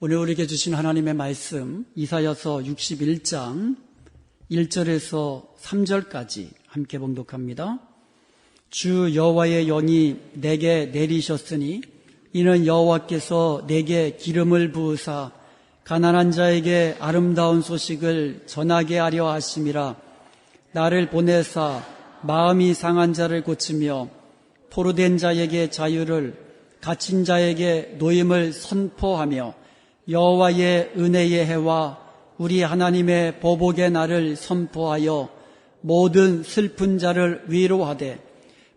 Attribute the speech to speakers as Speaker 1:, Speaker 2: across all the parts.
Speaker 1: 오늘 우리에게 주신 하나님의 말씀 이사야서 61장 1절에서 3절까지 함께 봉독합니다. 주 여호와의 영이 내게 내리셨으니 이는 여호와께서 내게 기름을 부으사 가난한 자에게 아름다운 소식을 전하게 하려 하심이라. 나를 보내사 마음이 상한 자를 고치며 포로된 자에게 자유를, 갇힌 자에게 노임을 선포하며 여호와의 은혜의 해와 우리 하나님의 보복의 날을 선포하여 모든 슬픈 자를 위로하되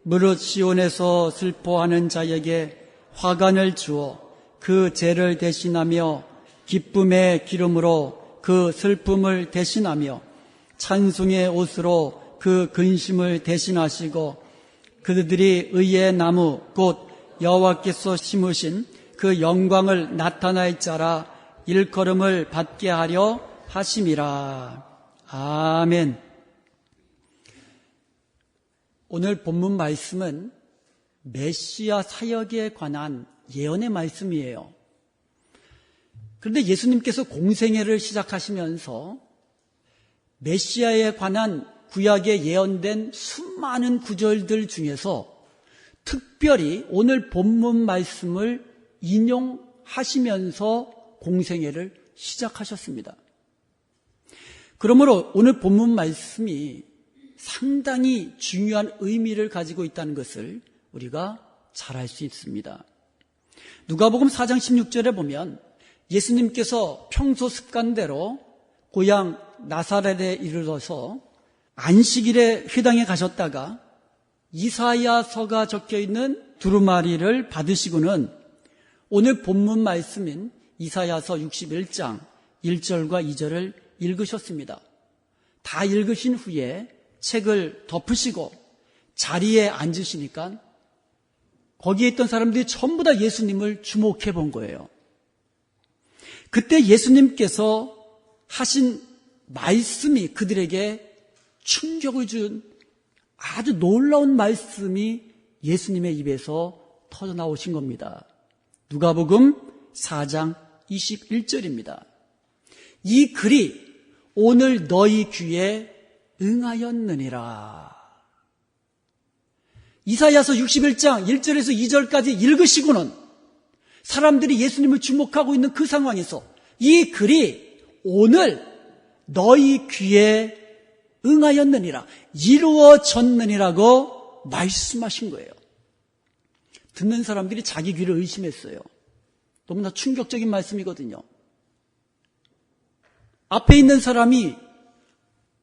Speaker 1: 무릇 시온에서 슬퍼하는 자에게 화관을 주어 그 죄를 대신하며 기쁨의 기름으로 그 슬픔을 대신하며 찬송의 옷으로 그 근심을 대신하시고 그들이 의의 나무 곧 여호와께서 심으신 그 영광을 나타낼 자라 일컬음을 받게 하려 하심이라. 아멘. 오늘 본문 말씀은 메시아 사역에 관한 예언의 말씀이에요. 그런데 예수님께서 공생애를 시작하시면서 메시아에 관한 구약에 예언된 수많은 구절들 중에서 특별히 오늘 본문 말씀을 인용하시면서 공생애를 시작하셨습니다. 그러므로 오늘 본문 말씀이 상당히 중요한 의미를 가지고 있다는 것을 우리가 잘 알 수 있습니다. 누가복음 4장 16절에 보면 예수님께서 평소 습관대로 고향 나사렛에 이르러서 안식일에 회당에 가셨다가 이사야서가 적혀있는 두루마리를 받으시고는 오늘 본문 말씀인 이사야서 61장 1절과 2절을 읽으셨습니다. 다 읽으신 후에 책을 덮으시고 자리에 앉으시니까 거기에 있던 사람들이 전부 다 예수님을 주목해 본 거예요. 그때 예수님께서 하신 말씀이 그들에게 충격을 준 아주 놀라운 말씀이 예수님의 입에서 터져나오신 겁니다. 누가복음 4장 21절입니다. 이 글이 오늘 너희 귀에 응하였느니라. 이사야서 61장 1절에서 2절까지 읽으시고는 사람들이 예수님을 주목하고 있는 그 상황에서 이 글이 오늘 너희 귀에 응하였느니라, 이루어졌느니라고 말씀하신 거예요. 듣는 사람들이 자기 귀를 의심했어요. 너무나 충격적인 말씀이거든요. 앞에 있는 사람이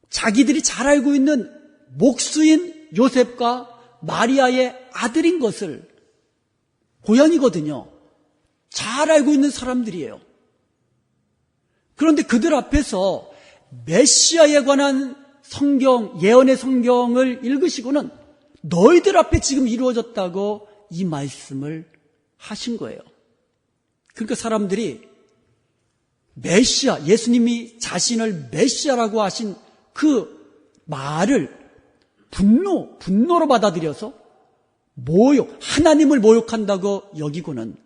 Speaker 1: 자기들이 잘 알고 있는 목수인 요셉과 마리아의 아들인 것을, 고향이거든요. 잘 알고 있는 사람들이에요. 그런데 그들 앞에서 메시아에 관한 성경, 예언의 성경을 읽으시고는 너희들 앞에 지금 이루어졌다고 이 말씀을 하신 거예요. 그러니까 사람들이 메시아, 예수님이 자신을 메시아라고 하신 그 말을 분노로 받아들여서 모욕, 하나님을 모욕한다고 여기고는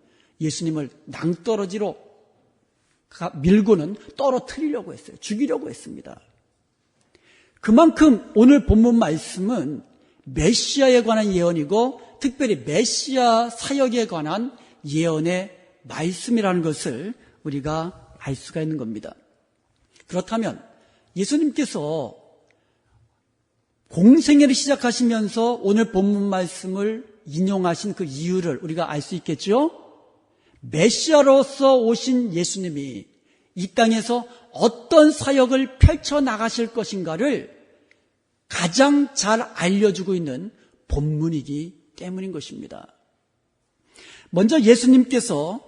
Speaker 1: 예수님을 낭떠러지로 밀고는 떨어뜨리려고 했어요. 죽이려고 했습니다. 그만큼 오늘 본문 말씀은 메시아에 관한 예언이고 특별히 메시아 사역에 관한 예언의 말씀이라는 것을 우리가 알 수가 있는 겁니다. 그렇다면 예수님께서 공생애를 시작하시면서 오늘 본문 말씀을 인용하신 그 이유를 우리가 알 수 있겠죠? 메시아로서 오신 예수님이 이 땅에서 어떤 사역을 펼쳐나가실 것인가를 가장 잘 알려주고 있는 본문이기 때문인 것입니다. 먼저 예수님께서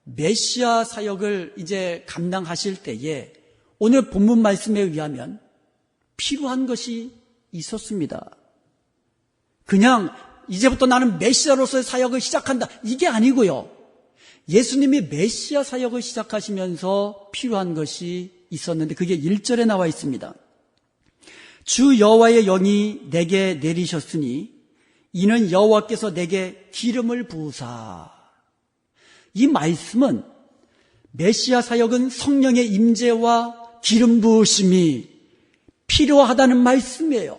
Speaker 1: 메시아 사역을 이제 감당하실 때에 오늘 본문 말씀에 의하면 필요한 것이 있었습니다. 그냥 이제부터 나는 메시아로서의 사역을 시작한다, 이게 아니고요. 예수님이 메시아 사역을 시작하시면서 필요한 것이 있었는데 그게 1절에 나와 있습니다. 주 여호와의 영이 내게 내리셨으니 이는 여호와께서 내게 기름을 부으사. 이 말씀은 메시아 사역은 성령의 임재와 기름 부으심이 필요하다는 말씀이에요.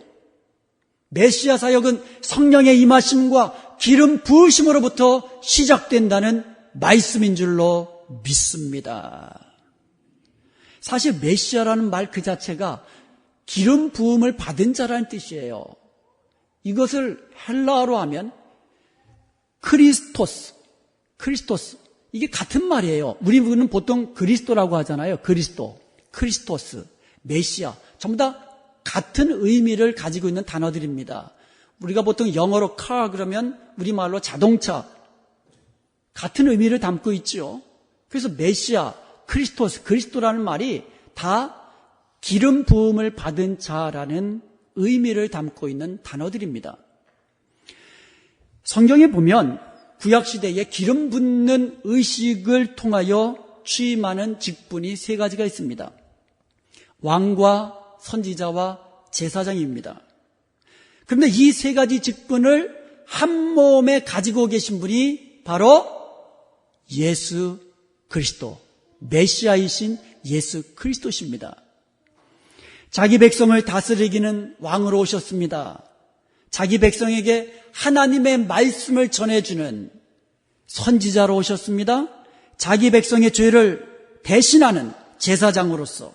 Speaker 1: 메시아 사역은 성령의 임하심과 기름 부으심으로부터 시작된다는 말씀인 줄로 믿습니다. 사실 메시아라는 말 그 자체가 기름 부음을 받은 자라는 뜻이에요. 이것을 헬라어로 하면 크리스토스, 이게 같은 말이에요. 우리는 보통 그리스도라고 하잖아요. 크리스토스, 메시아, 전부 다 같은 의미를 가지고 있는 단어들입니다. 우리가 보통 영어로 car 그러면 우리말로 자동차, 같은 의미를 담고 있죠. 그래서 메시아, 크리스토스, 그리스도라는 말이 다 기름 부음을 받은 자라는 의미를 담고 있는 단어들입니다. 성경에 보면 구약시대에 기름 붓는 의식을 통하여 취임하는 직분이 세 가지가 있습니다. 왕과 선지자와 제사장입니다. 그런데 이 세 가지 직분을 한 몸에 가지고 계신 분이 바로 예수 그리스도, 메시아이신 예수 그리스도십니다. 자기 백성을 다스리기는 왕으로 오셨습니다. 자기 백성에게 하나님의 말씀을 전해주는 선지자로 오셨습니다. 자기 백성의 죄를 대신하는 제사장으로서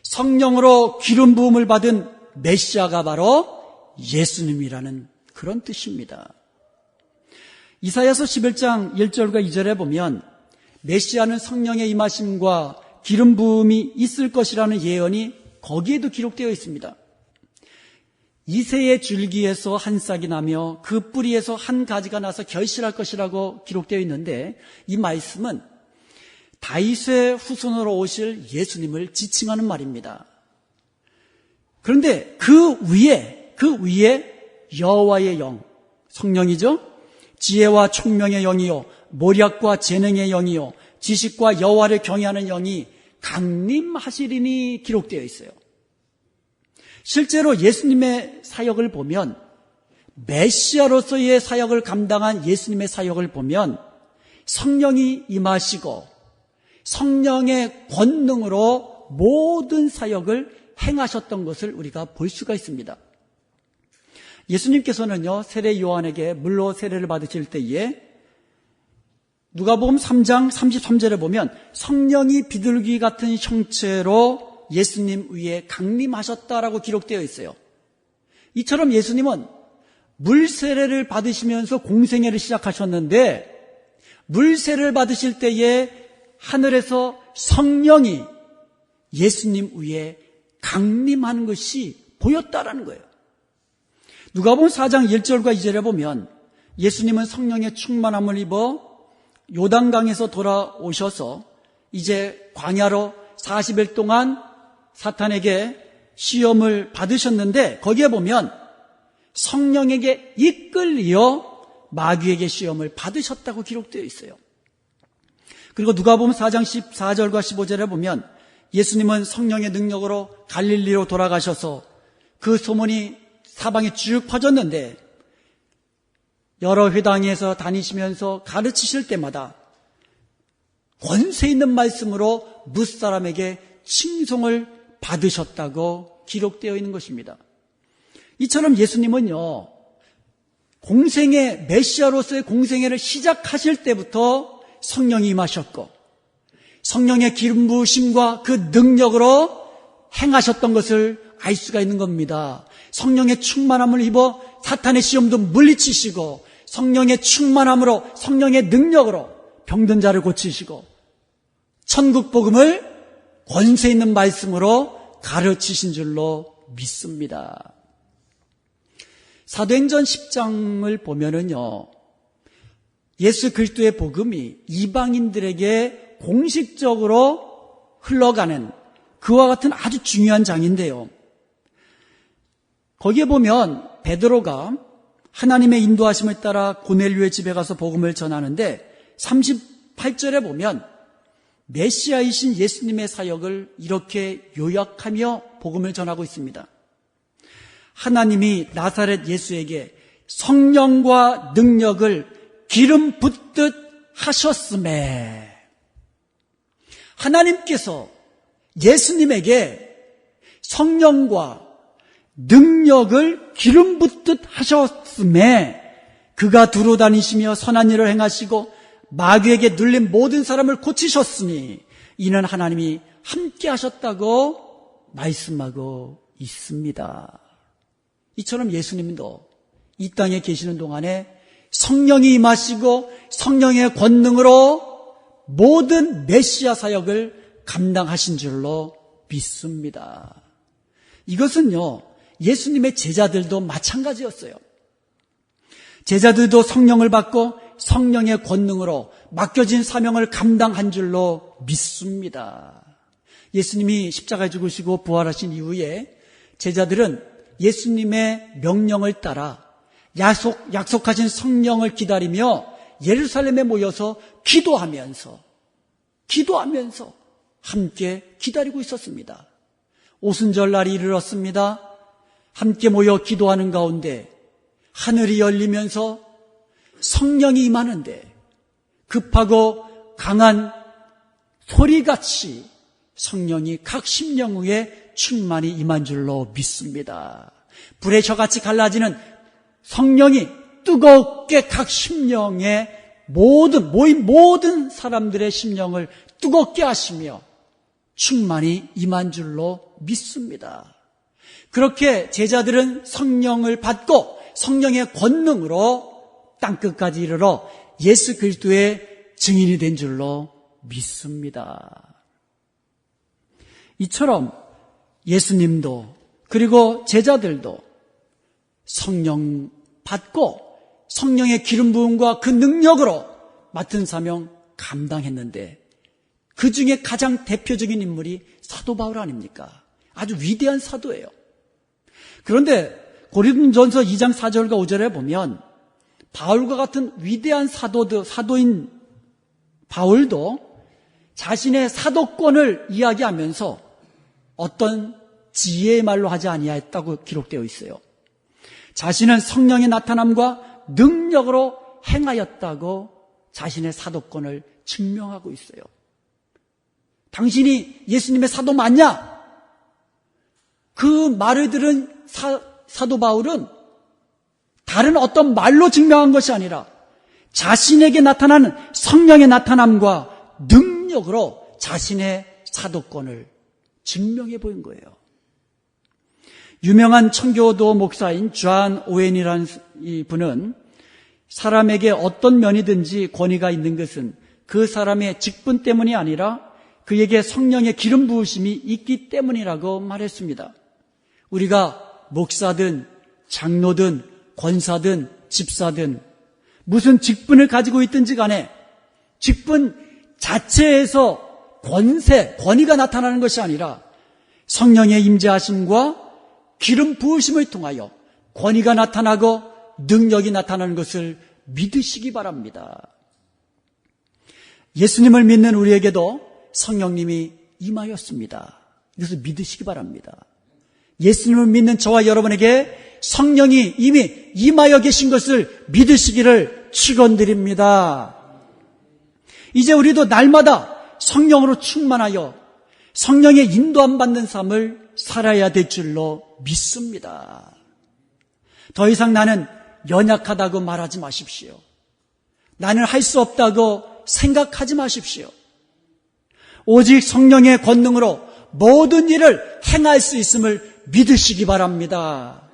Speaker 1: 성령으로 기름 부음을 받은 메시아가 바로 예수님이라는 그런 뜻입니다. 이사야서 11장 1절과 2절에 보면 메시아는 성령의 임하심과 기름 부음이 있을 것이라는 예언이 거기에도 기록되어 있습니다. 이새의 줄기에서 한 싹이 나며 그 뿌리에서 한 가지가 나서 결실할 것이라고 기록되어 있는데 이 말씀은 다윗의 후손으로 오실 예수님을 지칭하는 말입니다. 그런데 그 위에 여호와의 영, 성령이죠. 지혜와 총명의 영이요, 모략과 재능의 영이요, 지식과 여호와를 경외하는 영이 강림하시리니 기록되어 있어요. 실제로 예수님의 사역을 보면, 메시아로서의 사역을 감당한 예수님의 사역을 보면 성령이 임하시고 성령의 권능으로 모든 사역을 행하셨던 것을 우리가 볼 수가 있습니다. 예수님께서는요, 세례 요한에게 물로 세례를 받으실 때에 누가복음 3장 33절에 보면 성령이 비둘기 같은 형체로 예수님 위에 강림하셨다라고 기록되어 있어요. 이처럼 예수님은 물 세례를 받으시면서 공생애를 시작하셨는데 물 세례를 받으실 때에 하늘에서 성령이 예수님 위에 강림하는 것이 보였다라는 거예요. 누가복음 4장 1절과 2절에 보면 예수님은 성령의 충만함을 입어 요단강에서 돌아오셔서 이제 광야로 40일 동안 사탄에게 시험을 받으셨는데 거기에 보면 성령에게 이끌려 마귀에게 시험을 받으셨다고 기록되어 있어요. 그리고 누가복음 4장 14절과 15절에 보면 예수님은 성령의 능력으로 갈릴리로 돌아가셔서 그 소문이 사방에 쭉 퍼졌는데 여러 회당에서 다니시면서 가르치실 때마다 권세 있는 말씀으로 무사람에게 칭송을 받으셨다고 기록되어 있는 것입니다. 이처럼 예수님은요, 공생애, 메시아로서의 공생애를 시작하실 때부터 성령이 임하셨고 성령의 기름 부으심과 그 능력으로 행하셨던 것을 알 수가 있는 겁니다. 성령의 충만함을 입어 사탄의 시험도 물리치시고 성령의 충만함으로 성령의 능력으로 병든 자를 고치시고 천국 복음을 권세 있는 말씀으로 가르치신 줄로 믿습니다. 사도행전 10장을 보면은요, 예수 그리스도의 복음이 이방인들에게 공식적으로 흘러가는 그와 같은 아주 중요한 장인데요. 거기에 보면 베드로가 하나님의 인도하심을 따라 고넬료의 집에 가서 복음을 전하는데 38절에 보면 메시아이신 예수님의 사역을 이렇게 요약하며 복음을 전하고 있습니다. 하나님이 나사렛 예수에게 성령과 능력을 기름 붓듯 하셨음에 하나님께서 예수님에게 성령과 능력을 기름 붓듯 하셨음에 그가 두루 다니시며 선한 일을 행하시고 마귀에게 눌린 모든 사람을 고치셨으니 이는 하나님이 함께 하셨다고 말씀하고 있습니다. 이처럼 예수님도 이 땅에 계시는 동안에 성령이 임하시고 성령의 권능으로 모든 메시아 사역을 감당하신 줄로 믿습니다. 이것은요, 예수님의 제자들도 마찬가지였어요. 제자들도 성령을 받고 성령의 권능으로 맡겨진 사명을 감당한 줄로 믿습니다. 예수님이 십자가에 죽으시고 부활하신 이후에 제자들은 예수님의 명령을 따라 약속하신 성령을 기다리며 예루살렘에 모여서 기도하면서 함께 기다리고 있었습니다. 오순절날이 이르렀습니다. 함께 모여 기도하는 가운데 하늘이 열리면서 성령이 임하는데 급하고 강한 소리같이 성령이 각 심령 위에 충만히 임한 줄로 믿습니다. 불의 혀같이 갈라지는 성령이 뜨겁게 각 심령에 모인 모든 사람들의 심령을 뜨겁게 하시며 충만히 임한 줄로 믿습니다. 그렇게 제자들은 성령을 받고 성령의 권능으로 땅끝까지 이르러 예수 그리스도의 증인이 된 줄로 믿습니다. 이처럼 예수님도 그리고 제자들도 성령 받고 성령의 기름 부음과 그 능력으로 맡은 사명 감당했는데 그 중에 가장 대표적인 인물이 사도 바울 아닙니까? 아주 위대한 사도예요. 그런데 고린도전서 2장 4절과 5절에 보면 바울과 같은 위대한 사도인 바울도 자신의 사도권을 이야기하면서 어떤 지혜의 말로 하지 아니하였다고 기록되어 있어요. 자신은 성령의 나타남과 능력으로 행하였다고 자신의 사도권을 증명하고 있어요. 당신이 예수님의 사도 맞냐? 그 말을 들은 사도 바울은 다른 어떤 말로 증명한 것이 아니라 자신에게 나타나는 성령의 나타남과 능력으로 자신의 사도권을 증명해 보인 거예요. 유명한 청교도 목사인 존 오웬이라는 이 분은 사람에게 어떤 면이든지 권위가 있는 것은 그 사람의 직분 때문이 아니라 그에게 성령의 기름 부으심이 있기 때문이라고 말했습니다. 우리가 목사든 장로든 권사든 집사든 무슨 직분을 가지고 있든지 간에 직분 자체에서 권위가 나타나는 것이 아니라 성령의 임재하심과 기름 부으심을 통하여 권위가 나타나고 능력이 나타나는 것을 믿으시기 바랍니다. 예수님을 믿는 우리에게도 성령님이 임하였습니다. 이것을 믿으시기 바랍니다. 예수님을 믿는 저와 여러분에게 성령이 이미 임하여 계신 것을 믿으시기를 축원드립니다. 이제 우리도 날마다 성령으로 충만하여 성령의 인도함 받는 삶을 살아야 될 줄로 믿습니다. 더 이상 나는 연약하다고 말하지 마십시오. 나는 할 수 없다고 생각하지 마십시오. 오직 성령의 권능으로 모든 일을 행할 수 있음을 믿으시기 바랍니다.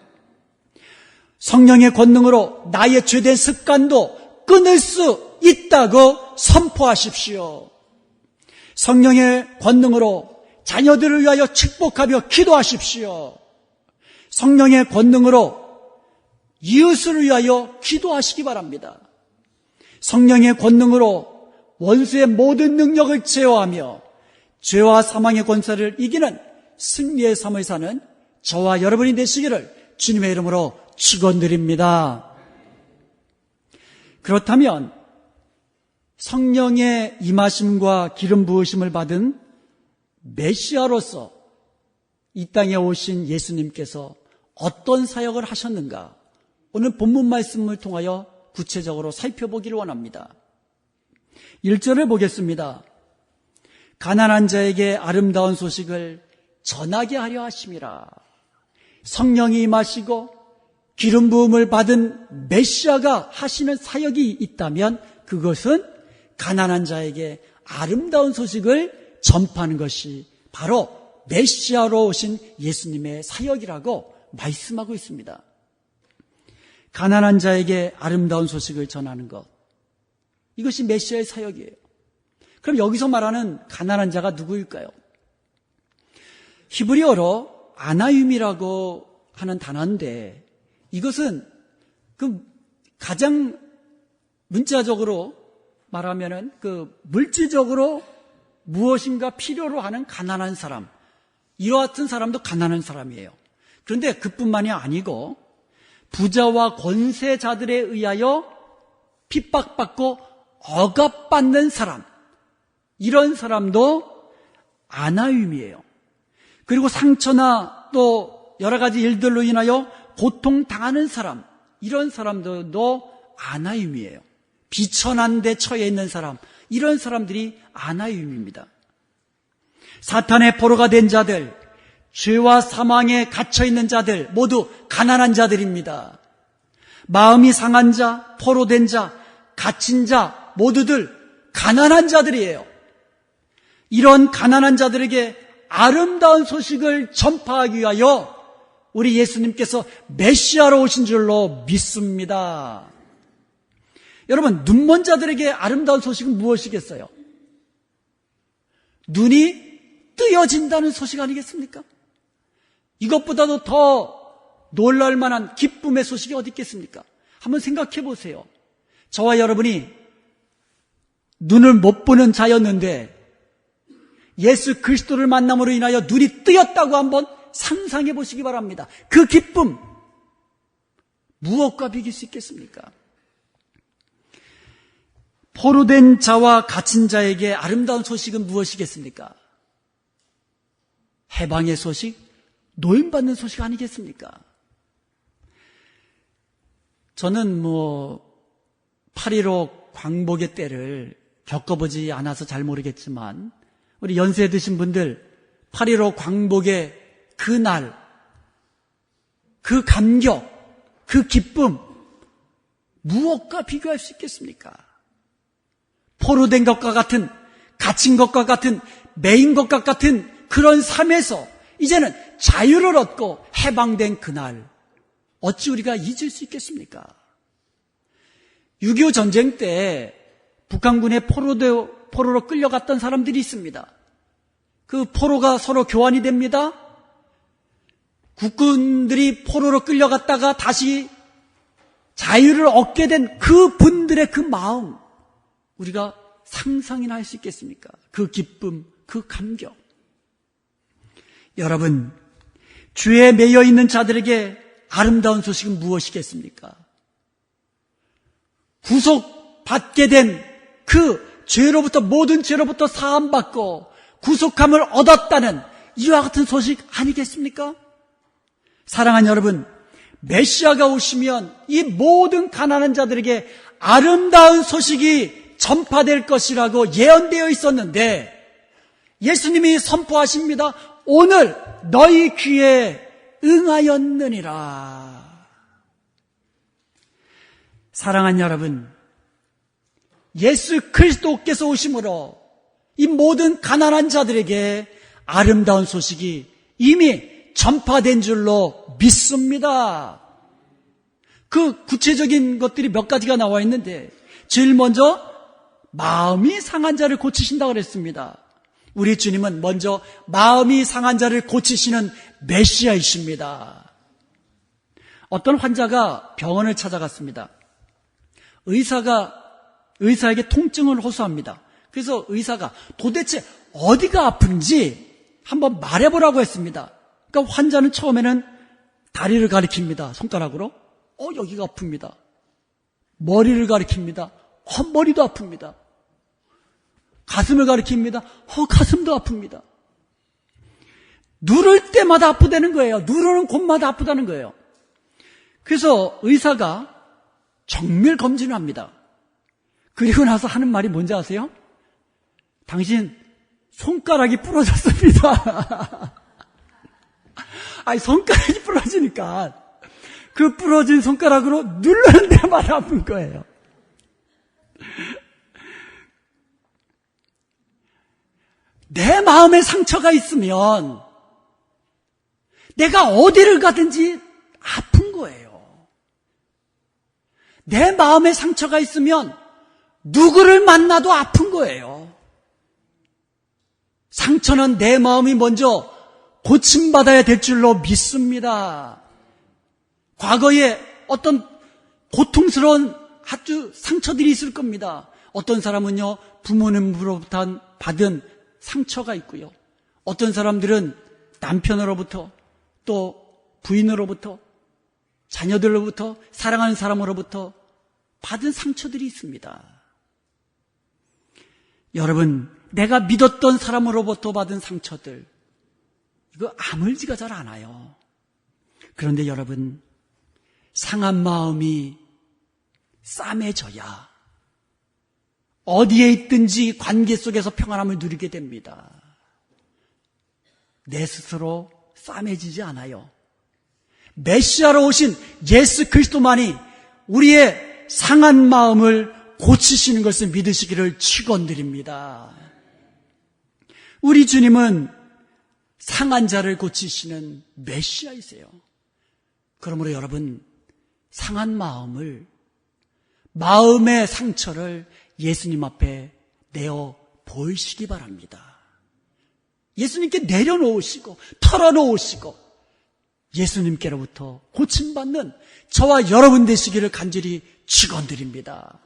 Speaker 1: 성령의 권능으로 나의 죄된 습관도 끊을 수 있다고 선포하십시오. 성령의 권능으로 자녀들을 위하여 축복하며 기도하십시오. 성령의 권능으로 이웃을 위하여 기도하시기 바랍니다. 성령의 권능으로 원수의 모든 능력을 제어하며 죄와 사망의 권세를 이기는 승리의 삶을 사는 저와 여러분이 되시기를 주님의 이름으로 축원드립니다. 그렇다면 성령의 임하심과 기름 부으심을 받은 메시아로서 이 땅에 오신 예수님께서 어떤 사역을 하셨는가? 오늘 본문 말씀을 통하여 구체적으로 살펴보기를 원합니다. 1절을 보겠습니다. 가난한 자에게 아름다운 소식을 전하게 하려 하심이라. 성령이 임하시고 기름 부음을 받은 메시아가 하시는 사역이 있다면 그것은 가난한 자에게 아름다운 소식을 전파하는 것이 바로 메시아로 오신 예수님의 사역이라고 말씀하고 있습니다. 가난한 자에게 아름다운 소식을 전하는 것, 이것이 메시아의 사역이에요. 그럼 여기서 말하는 가난한 자가 누구일까요? 히브리어로 아나임이라고 하는 단어인데 이것은 그 가장 문자적으로 말하면은 그 물질적으로 무엇인가 필요로 하는 가난한 사람, 이와 같은 사람도 가난한 사람이에요. 그런데 그뿐만이 아니고 부자와 권세자들에 의하여 핍박받고 억압받는 사람, 이런 사람도 아나임이에요. 그리고 상처나 또 여러 가지 일들로 인하여 고통당하는 사람, 이런 사람들도 아나임이에요. 비천한 데 처해 있는 사람, 이런 사람들이 아나임입니다. 사탄의 포로가 된 자들, 죄와 사망에 갇혀있는 자들 모두 가난한 자들입니다. 마음이 상한 자, 포로된 자, 갇힌 자 모두들 가난한 자들이에요. 이런 가난한 자들에게 아름다운 소식을 전파하기 위하여 우리 예수님께서 메시아로 오신 줄로 믿습니다. 여러분, 눈먼 자들에게 아름다운 소식은 무엇이겠어요? 눈이 뜨여진다는 소식 아니겠습니까? 이것보다도 더 놀랄 만한 기쁨의 소식이 어디 있겠습니까? 한번 생각해 보세요. 저와 여러분이 눈을 못 보는 자였는데 예수 그리스도를 만남으로 인하여 눈이 뜨였다고 한번 상상해 보시기 바랍니다. 그 기쁨 무엇과 비길 수 있겠습니까? 포로된 자와 갇힌 자에게 아름다운 소식은 무엇이겠습니까? 해방의 소식, 노임받는 소식 아니겠습니까? 저는 8.15 광복의 때를 겪어보지 않아서 잘 모르겠지만 우리 연세 드신 분들 8.15 광복의 그 날, 그 감격, 그 기쁨 무엇과 비교할 수 있겠습니까? 포로된 것과 같은, 갇힌 것과 같은, 매인 것과 같은 그런 삶에서 이제는 자유를 얻고 해방된 그날, 어찌 우리가 잊을 수 있겠습니까? 6.25 전쟁 때 북한군의 포로로 끌려갔던 사람들이 있습니다. 그 포로가 서로 교환이 됩니다. 국군들이 포로로 끌려갔다가 다시 자유를 얻게 된 그 분들의 그 마음, 우리가 상상이나 할 수 있겠습니까? 그 기쁨, 그 감격. 여러분, 죄에 매여 있는 자들에게 아름다운 소식은 무엇이겠습니까? 구속받게 된 그 죄로부터, 모든 죄로부터 사함받고 구속함을 얻었다는 이와 같은 소식 아니겠습니까? 사랑하는 여러분, 메시아가 오시면 이 모든 가난한 자들에게 아름다운 소식이 전파될 것이라고 예언되어 있었는데 예수님이 선포하십니다. 오늘 너희 귀에 응하였느니라. 사랑하는 여러분, 예수 그리스도께서 오심으로 이 모든 가난한 자들에게 아름다운 소식이 이미 전파된 줄로 믿습니다. 그 구체적인 것들이 몇 가지가 나와 있는데 제일 먼저 마음이 상한 자를 고치신다고 그랬습니다. 우리 주님은 먼저 마음이 상한 자를 고치시는 메시아이십니다. 어떤 환자가 병원을 찾아갔습니다. 의사에게 통증을 호소합니다. 그래서 의사가 도대체 어디가 아픈지 한번 말해보라고 했습니다. 그러니까 환자는 처음에는 다리를 가리킵니다. 손가락으로. 여기가 아픕니다. 머리를 가리킵니다. 머리도 아픕니다. 가슴을 가리킵니다. 가슴도 아픕니다. 누를 때마다 아프다는 거예요. 누르는 곳마다 아프다는 거예요. 그래서 의사가 정밀 검진을 합니다. 그리고 나서 하는 말이 뭔지 아세요? 당신 손가락이 부러졌습니다. 아니, 손가락이 부러지니까 그 부러진 손가락으로 누르는 데마다 아픈 거예요. 내 마음에 상처가 있으면 내가 어디를 가든지 아픈 거예요. 내 마음에 상처가 있으면 누구를 만나도 아픈 거예요. 상처는 내 마음이 먼저 고침받아야 될 줄로 믿습니다. 과거에 어떤 고통스러운 아주 상처들이 있을 겁니다. 어떤 사람은요, 부모님으로부터 받은 상처가 있고요. 어떤 사람들은 남편으로부터, 또 부인으로부터, 자녀들로부터, 사랑하는 사람으로부터 받은 상처들이 있습니다. 여러분, 내가 믿었던 사람으로부터 받은 상처들, 이거 아물지가 잘 않아요. 그런데 여러분, 상한 마음이 싸매져야 어디에 있든지 관계 속에서 평안함을 누리게 됩니다. 내 스스로 싸매지지 않아요. 메시아로 오신 예수 그리스도만이 우리의 상한 마음을 고치시는 것을 믿으시기를 축원드립니다. 우리 주님은 상한 자를 고치시는 메시아이세요. 그러므로 여러분, 상한 마음의 상처를 예수님 앞에 내어 보이시기 바랍니다. 예수님께 내려놓으시고 털어놓으시고 예수님께로부터 고침받는 저와 여러분 되시기를 간절히 축원드립니다.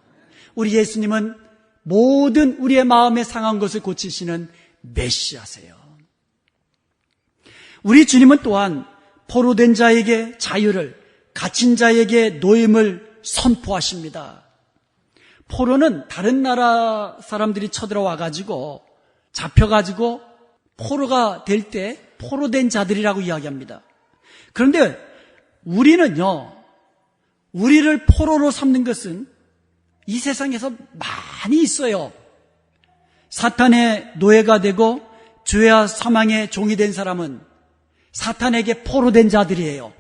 Speaker 1: 우리 예수님은 모든 우리의 마음에 상한 것을 고치시는 메시아세요. 우리 주님은 또한 포로된 자에게 자유를, 갇힌 자에게 노임을 선포하십니다. 포로는 다른 나라 사람들이 쳐들어와가지고 잡혀가지고 포로가 될 때 포로된 자들이라고 이야기합니다. 그런데 우리는요, 우리를 포로로 삼는 것은 이 세상에서 많이 있어요. 사탄의 노예가 되고 죄와 사망의 종이 된 사람은 사탄에게 포로된 자들이에요.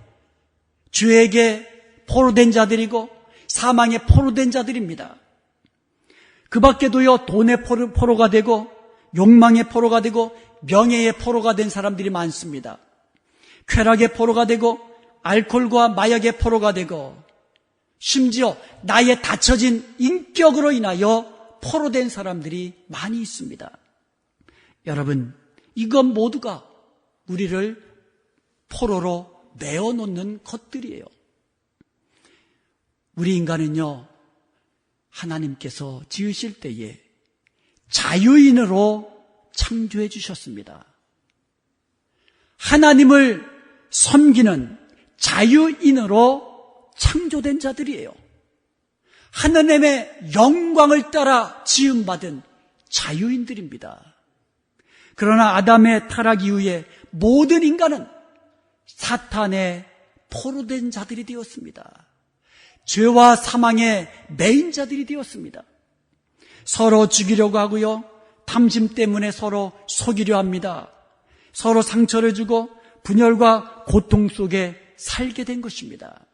Speaker 1: 죄에게 포로된 자들이고 사망의 포로된 자들입니다. 그 밖에도요, 돈의 포로가 되고 욕망의 포로가 되고 명예의 포로가 된 사람들이 많습니다. 쾌락의 포로가 되고 알코올과 마약의 포로가 되고 심지어 나의 닫혀진 인격으로 인하여 포로된 사람들이 많이 있습니다. 여러분, 이것 모두가 우리를 포로로 내어놓는 것들이에요. 우리 인간은요, 하나님께서 지으실 때에 자유인으로 창조해 주셨습니다. 하나님을 섬기는 자유인으로 창조된 자들이에요. 하나님의 영광을 따라 지음받은 자유인들입니다. 그러나 아담의 타락 이후에 모든 인간은 사탄의 포로된 자들이 되었습니다. 죄와 사망의 매인자들이 되었습니다. 서로 죽이려고 하고요, 탐심 때문에 서로 속이려 합니다. 서로 상처를 주고 분열과 고통 속에 살게 된 것입니다.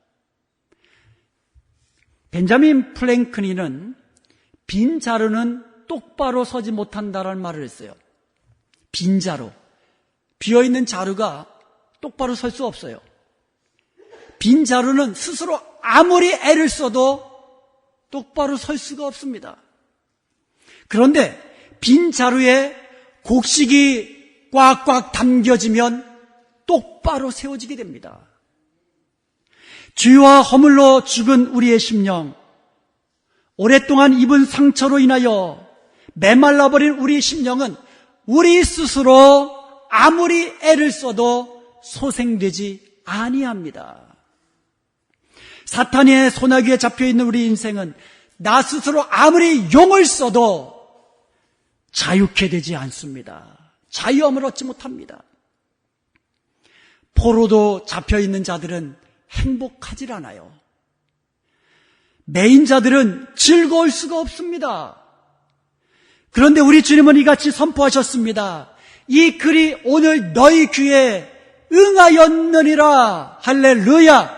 Speaker 1: 벤자민 프랭클린은 빈 자루는 똑바로 서지 못한다라는 말을 했어요. 빈 자루, 비어있는 자루가 똑바로 설 수 없어요. 빈 자루는 스스로 아무리 애를 써도 똑바로 설 수가 없습니다. 그런데 빈 자루에 곡식이 꽉꽉 담겨지면 똑바로 세워지게 됩니다. 죄와 허물로 죽은 우리의 심령, 오랫동안 입은 상처로 인하여 메말라버린 우리의 심령은 우리 스스로 아무리 애를 써도 소생되지 아니합니다. 사탄의 소나기에 잡혀있는 우리 인생은 나 스스로 아무리 용을 써도 자유케 되지 않습니다. 자유함을 얻지 못합니다. 포로도 잡혀있는 자들은 행복하질 않아요. 매인 자들은 즐거울 수가 없습니다. 그런데 우리 주님은 이같이 선포하셨습니다. 이 글이 오늘 너희 귀에 응하였느니라. 할렐루야.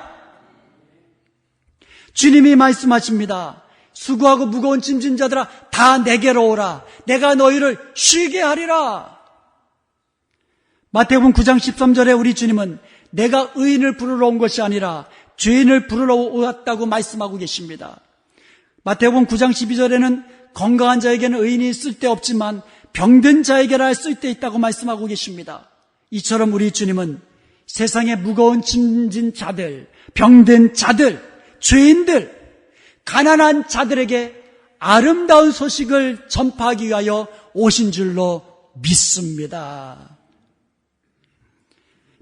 Speaker 1: 주님이 말씀하십니다. 수고하고 무거운 짐진 자들아 다 내게로 오라. 내가 너희를 쉬게 하리라. 마태복음 9장 13절에 우리 주님은 내가 의인을 부르러 온 것이 아니라 죄인을 부르러 왔다고 말씀하고 계십니다. 마태복음 9장 12절에는 건강한 자에게는 의인이 쓸데없지만 병든 자에게나 쓸데있다고 말씀하고 계십니다. 이처럼 우리 주님은 세상의 무거운 짐진 자들, 병든 자들, 죄인들, 가난한 자들에게 아름다운 소식을 전파하기 위하여 오신 줄로 믿습니다.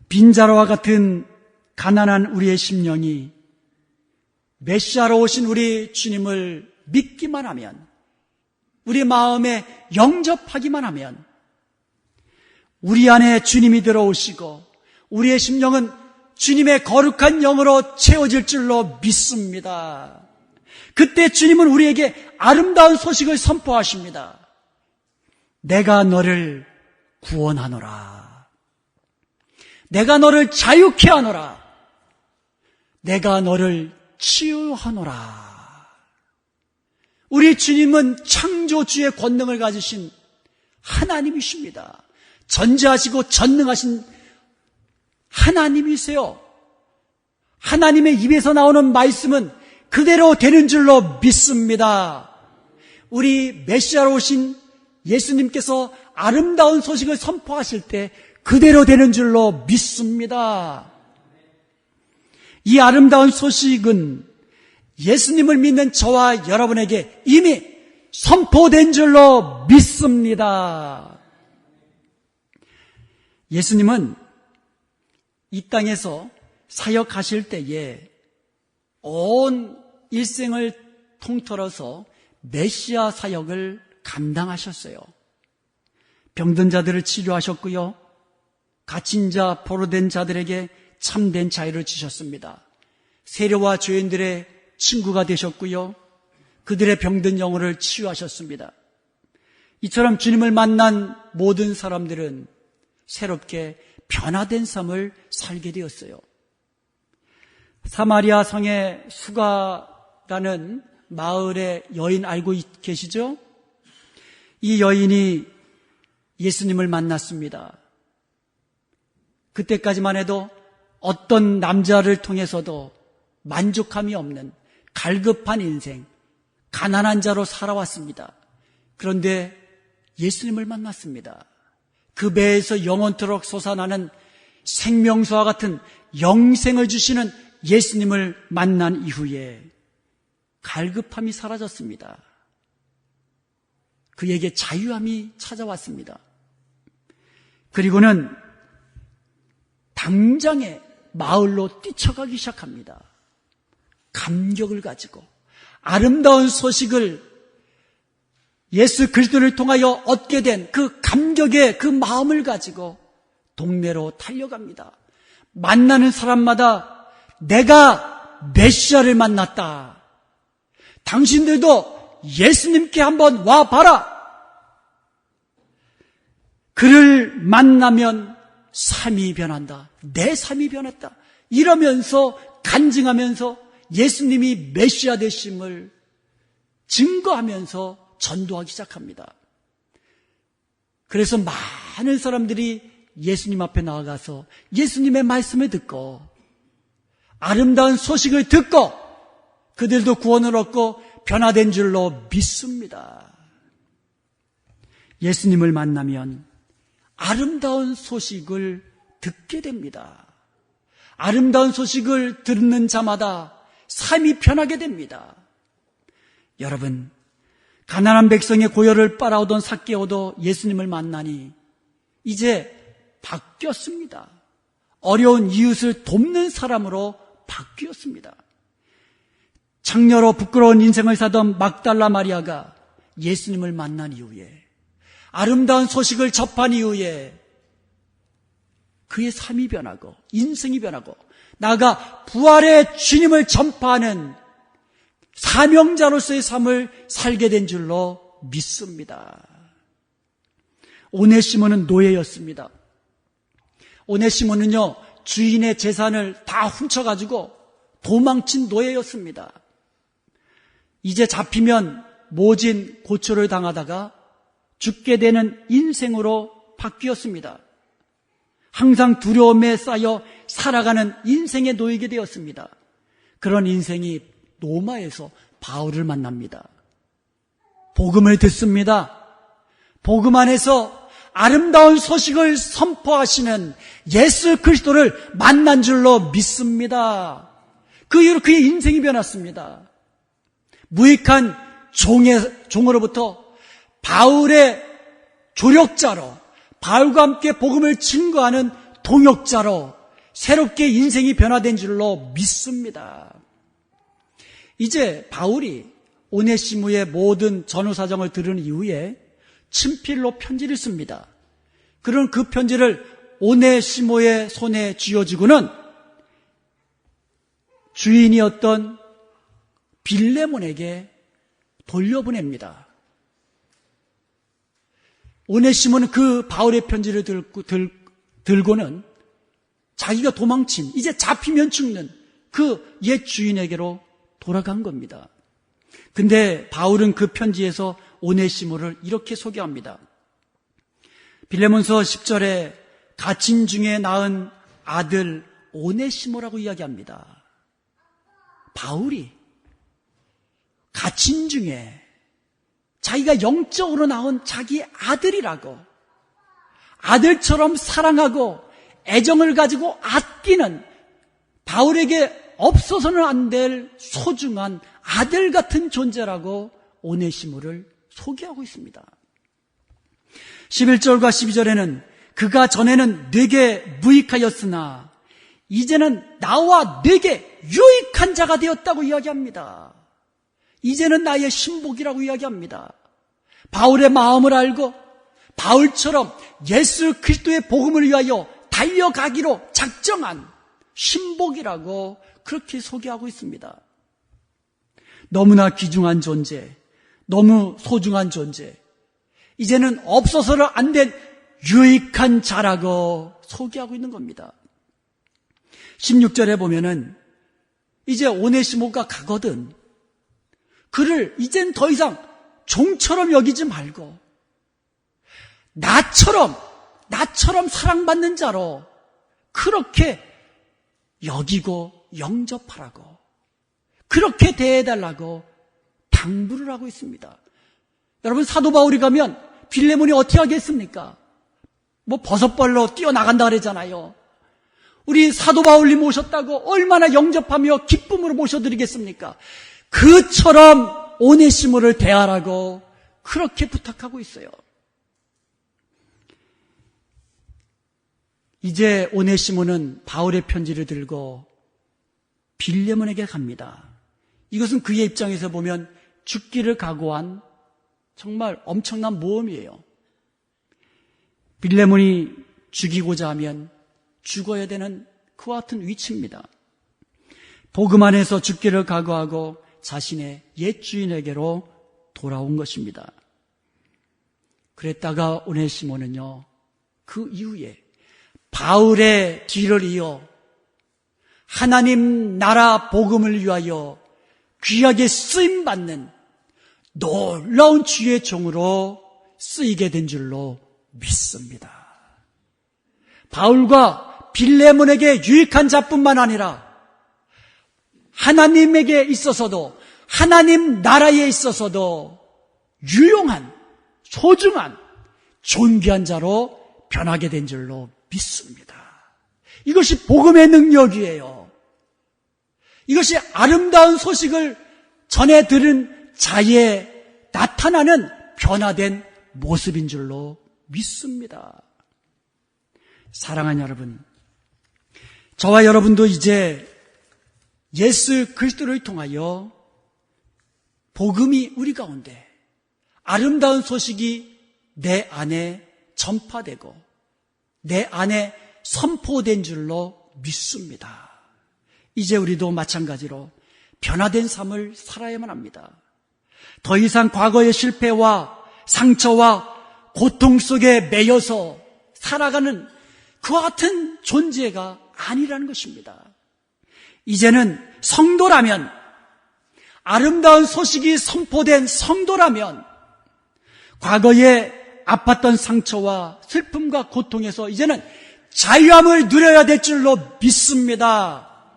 Speaker 1: 빈자루와 같은 가난한 우리의 심령이 메시아로 오신 우리 주님을 믿기만 하면, 우리 마음에 영접하기만 하면 우리 안에 주님이 들어오시고 우리의 심령은 주님의 거룩한 영으로 채워질 줄로 믿습니다. 그때 주님은 우리에게 아름다운 소식을 선포하십니다. 내가 너를 구원하노라. 내가 너를 자유케 하노라. 내가 너를 치유하노라. 우리 주님은 창조주의 권능을 가지신 하나님이십니다. 전지하시고 전능하신 하나님이세요. 하나님의 입에서 나오는 말씀은 그대로 되는 줄로 믿습니다. 우리 메시아로 오신 예수님께서 아름다운 소식을 선포하실 때 그대로 되는 줄로 믿습니다. 이 아름다운 소식은 예수님을 믿는 저와 여러분에게 이미 선포된 줄로 믿습니다. 예수님은 이 땅에서 사역하실 때에 온 일생을 통틀어서 메시아 사역을 감당하셨어요. 병든 자들을 치료하셨고요. 갇힌 자, 포로된 자들에게 참된 자유를 주셨습니다. 세리와 죄인들의 친구가 되셨고요. 그들의 병든 영혼을 치유하셨습니다. 이처럼 주님을 만난 모든 사람들은 새롭게 변화된 삶을 살게 되었어요. 사마리아 성의 수가라는 마을의 여인 알고 계시죠? 이 여인이 예수님을 만났습니다. 그때까지만 해도 어떤 남자를 통해서도 만족함이 없는 갈급한 인생, 가난한 자로 살아왔습니다. 그런데 예수님을 만났습니다. 그 배에서 영원토록 솟아나는 생명수와 같은 영생을 주시는 예수님을 만난 이후에 갈급함이 사라졌습니다. 그에게 자유함이 찾아왔습니다. 그리고는 당장에 마을로 뛰쳐가기 시작합니다. 감격을 가지고 아름다운 소식을 예수 그리스도를 통하여 얻게 된 그 감격의 그 마음을 가지고 동네로 달려갑니다. 만나는 사람마다 내가 메시아를 만났다. 당신들도 예수님께 한번 와봐라. 그를 만나면 삶이 변한다. 내 삶이 변했다. 이러면서 간증하면서 예수님이 메시아 되심을 증거하면서 전도하기 시작합니다. 그래서 많은 사람들이 예수님 앞에 나아가서 예수님의 말씀을 듣고 아름다운 소식을 듣고 그들도 구원을 얻고 변화된 줄로 믿습니다. 예수님을 만나면 아름다운 소식을 듣게 됩니다. 아름다운 소식을 듣는 자마다 삶이 변하게 됩니다. 여러분, 가난한 백성의 고열을 빨아오던 삭개오도 예수님을 만나니 이제 바뀌었습니다. 어려운 이웃을 돕는 사람으로 바뀌었습니다. 장녀로 부끄러운 인생을 사던 막달라 마리아가 예수님을 만난 이후에 아름다운 소식을 접한 이후에 그의 삶이 변하고 인생이 변하고 나아가 부활의 주님을 전파하는 사명자로서의 삶을 살게 된 줄로 믿습니다. 오네시모는 노예였습니다. 오네시모는요, 주인의 재산을 다 훔쳐가지고 도망친 노예였습니다. 이제 잡히면 모진 고초를 당하다가 죽게 되는 인생으로 바뀌었습니다. 항상 두려움에 쌓여 살아가는 인생에 놓이게 되었습니다. 그런 인생이 로마에서 바울을 만납니다. 복음을 듣습니다. 복음 안에서 아름다운 소식을 선포하시는 예수 그리스도를 만난 줄로 믿습니다. 그 이후로 그의 인생이 변했습니다. 무익한 종으로부터 바울의 조력자로, 바울과 함께 복음을 증거하는 동역자로 새롭게 인생이 변화된 줄로 믿습니다. 이제 바울이 오네시모의 모든 전후사정을 들은 이후에 친필로 편지를 씁니다. 그런 그 편지를 오네시모의 손에 쥐어주고는 주인이었던 빌레몬에게 돌려보냅니다. 오네시모는 그 바울의 편지를 들고는 자기가 도망친, 이제 잡히면 죽는 그 옛 주인에게로 돌아간 겁니다. 근데 바울은 그 편지에서 오네시모를 이렇게 소개합니다. 빌레몬서 10절에 갇힌 중에 낳은 아들 오네시모라고 이야기합니다. 바울이 갇힌 중에 자기가 영적으로 낳은 자기 아들이라고, 아들처럼 사랑하고 애정을 가지고 아끼는, 바울에게 없어서는 안 될 소중한 아들 같은 존재라고 오네시모를 소개하고 있습니다. 11절과 12절에는 그가 전에는 내게 무익하였으나 이제는 나와 내게 유익한 자가 되었다고 이야기합니다. 이제는 나의 신복이라고 이야기합니다. 바울의 마음을 알고 바울처럼 예수 그리스도의 복음을 위하여 달려가기로 작정한 신복이라고 그렇게 소개하고 있습니다. 너무나 귀중한 존재, 너무 소중한 존재, 이제는 없어서는 안 될 유익한 자라고 소개하고 있는 겁니다. 16절에 보면은 이제 오네시모가 가거든 그를 이젠 더 이상 종처럼 여기지 말고 나처럼 사랑받는 자로 그렇게 여기고 영접하라고, 그렇게 대해달라고 당부를 하고 있습니다. 여러분, 사도 바울이 가면 빌레몬이 어떻게 하겠습니까? 뭐 버섯벌로 뛰어나간다 그러잖아요. 우리 사도 바울님 오셨다고 얼마나 영접하며 기쁨으로 모셔드리겠습니까? 그처럼 오네시모를 대하라고 그렇게 부탁하고 있어요. 이제 오네시모는 바울의 편지를 들고 빌레몬에게 갑니다. 이것은 그의 입장에서 보면 죽기를 각오한 정말 엄청난 모험이에요. 빌레몬이 죽이고자 하면 죽어야 되는 그와 같은 위치입니다. 복음 안에서 죽기를 각오하고 자신의 옛 주인에게로 돌아온 것입니다. 그랬다가 오네시모는요, 그 이후에 바울의 뒤를 이어 하나님 나라 복음을 위하여 귀하게 쓰임받는 놀라운 주의 종으로 쓰이게 된 줄로 믿습니다. 바울과 빌레몬에게 유익한 자뿐만 아니라 하나님에게 있어서도, 하나님 나라에 있어서도 유용한, 소중한, 존귀한 자로 변하게 된 줄로 믿습니다. 이것이 복음의 능력이에요. 이것이 아름다운 소식을 전해 들은 자에 나타나는 변화된 모습인 줄로 믿습니다. 사랑하는 여러분, 저와 여러분도 이제 예수 그리스도를 통하여 복음이 우리 가운데, 아름다운 소식이 내 안에 전파되고 내 안에 선포된 줄로 믿습니다. 이제 우리도 마찬가지로 변화된 삶을 살아야만 합니다. 더 이상 과거의 실패와 상처와 고통 속에 매여서 살아가는 그와 같은 존재가 아니라는 것입니다. 이제는 성도라면, 아름다운 소식이 선포된 성도라면 과거에 아팠던 상처와 슬픔과 고통에서 이제는 자유함을 누려야 될 줄로 믿습니다.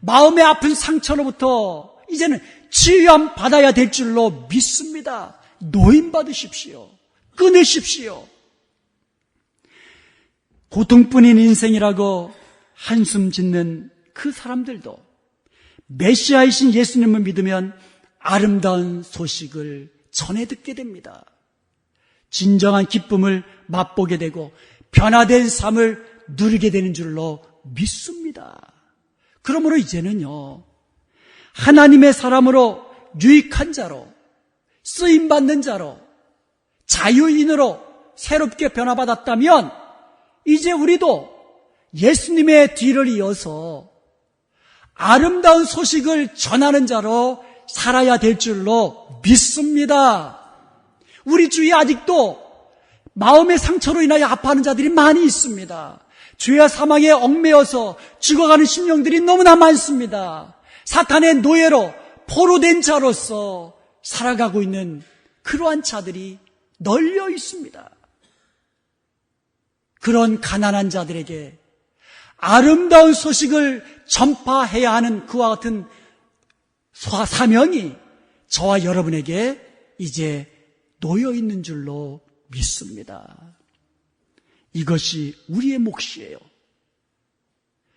Speaker 1: 마음의 아픈 상처로부터 이제는 치유함 받아야 될 줄로 믿습니다. 노임 받으십시오. 끊으십시오. 고통뿐인 인생이라고 한숨 짓는 그 사람들도 메시아이신 예수님을 믿으면 아름다운 소식을 전해 듣게 됩니다. 진정한 기쁨을 맛보게 되고 변화된 삶을 누리게 되는 줄로 믿습니다. 그러므로 이제는요, 하나님의 사람으로 유익한 자로, 쓰임받는 자로, 자유인으로 새롭게 변화받았다면 이제 우리도 예수님의 뒤를 이어서 아름다운 소식을 전하는 자로 살아야 될 줄로 믿습니다. 우리 주위에 아직도 마음의 상처로 인하여 아파하는 자들이 많이 있습니다. 죄와 사망에 얽매여서 죽어가는 심령들이 너무나 많습니다. 사탄의 노예로 포로된 자로서 살아가고 있는 그러한 자들이 널려 있습니다. 그런 가난한 자들에게 아름다운 소식을 전파해야 하는 그와 같은 사명이 저와 여러분에게 이제 놓여 있는 줄로 믿습니다. 이것이 우리의 몫이에요.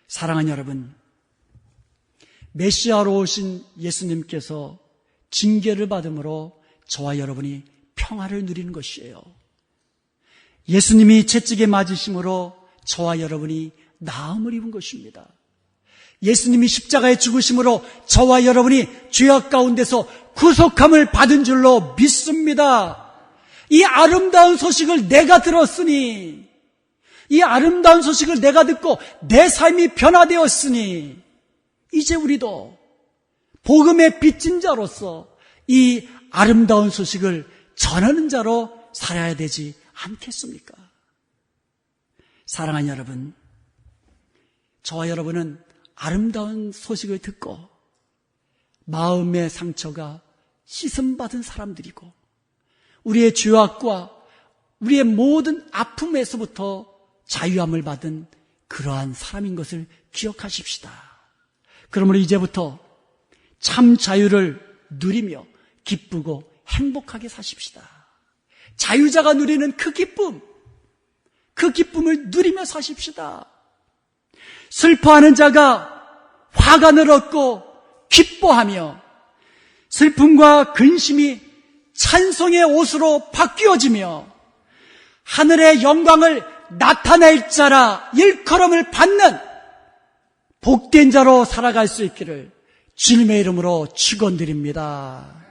Speaker 1: 사랑하는 여러분, 메시아로 오신 예수님께서 징계를 받음으로 저와 여러분이 평화를 누리는 것이에요. 예수님이 채찍에 맞으심으로 저와 여러분이 나음을 입은 것입니다. 예수님이 십자가에 죽으심으로 저와 여러분이 죄악 가운데서 구속함을 받은 줄로 믿습니다. 이 아름다운 소식을 내가 들었으니, 이 아름다운 소식을 내가 듣고 내 삶이 변화되었으니 이제 우리도 복음의 빚진 자로서 이 아름다운 소식을 전하는 자로 살아야 되지 않겠습니까? 사랑하는 여러분, 저와 여러분은 아름다운 소식을 듣고 마음의 상처가 씻음받은 사람들이고 우리의 죄악과 우리의 모든 아픔에서부터 자유함을 받은 그러한 사람인 것을 기억하십시다. 그러므로 이제부터 참 자유를 누리며 기쁘고 행복하게 사십시다. 자유자가 누리는 그 기쁨을 누리며 사십시다. 슬퍼하는 자가 화관을 얻고 기뻐하며 슬픔과 근심이 찬송의 옷으로 바뀌어지며 하늘의 영광을 나타낼 자라 일컬음을 받는 복된 자로 살아갈 수 있기를 주님의 이름으로 축원드립니다.